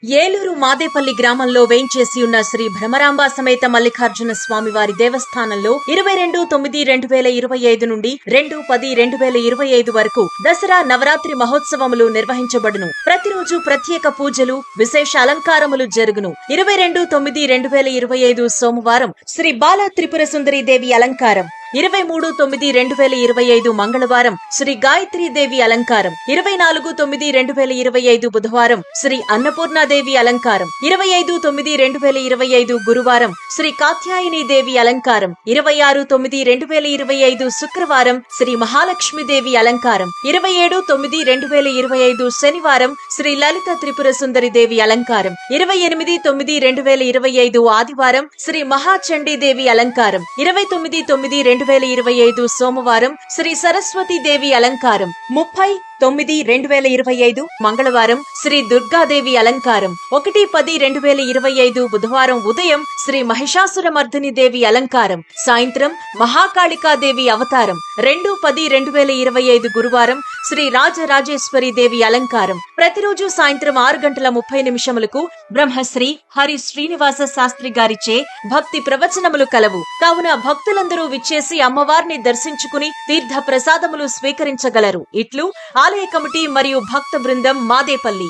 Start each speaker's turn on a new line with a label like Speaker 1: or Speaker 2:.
Speaker 1: ఏలూరు మాదేపల్లి గ్రామంలో వేంచేసి ఉన్న శ్రీ భ్రమరాంబ సమేత మల్లికార్జున స్వామివారి దేవస్థానంలో 22/9/2025 నుండి 2/10/2025 వరకు దసరా నవరాత్రి మహోత్సవములు నిర్వహించబడును. ప్రతిరోజు ప్రత్యేక పూజలు, విశేష అలంకారములు జరుగును. 22/9/2025 సోమవారం శ్రీ బాల త్రిపుర సుందరి దేవి అలంకారం, 23/9/2025 మంగళవారం శ్రీ గాయత్రీదేవి అలంకారం, 24/9/2025 బుధవారం శ్రీ అన్నపూర్ణాదేవి అలంకారం, 25/9/2025 గురువారం శ్రీ కాత్యాయని దేవి అలంకారం, 26/9/2025 శుక్రవారం శ్రీ మహాలక్ష్మీదేవి అలంకారం, 27/9/2025 శనివారం శ్రీ లలిత త్రిపుర సుందరి దేవి అలంకారం, 28/9/2025 ఆదివారం శ్రీ మహాచండీదేవి అలంకారం, 29/9/2025 సోమవారం శ్రీ సరస్వతీదేవి అలంకారం, 30/9/2025 మంగళవారం శ్రీ దుర్గాదేవి అలంకారం, 1/10/2025 బుధవారం ఉదయం శ్రీ మహిషాసురమర్దిని దేవి అలంకారం, సాయంత్రం మహాకాళికాదేవి అవతారం, 2/10/2025 గురువారం శ్రీ రాజరాజేశ్వరి దేవి అలంకారం. ప్రతిరోజు సాయంత్రం 6:30 బ్రహ్మశ్రీ హరి శ్రీనివాస శాస్త్రి గారిచే భక్తి ప్రవచనములు కలవు. కావున భక్తులందరూ విచ్చేసి అమ్మవారిని దర్శించుకుని తీర్థ ప్రసాదములు స్వీకరించగలరు. ఇట్లు ఆలయ కమిటీ మరియు భక్త బృందం, మాదేపల్లి.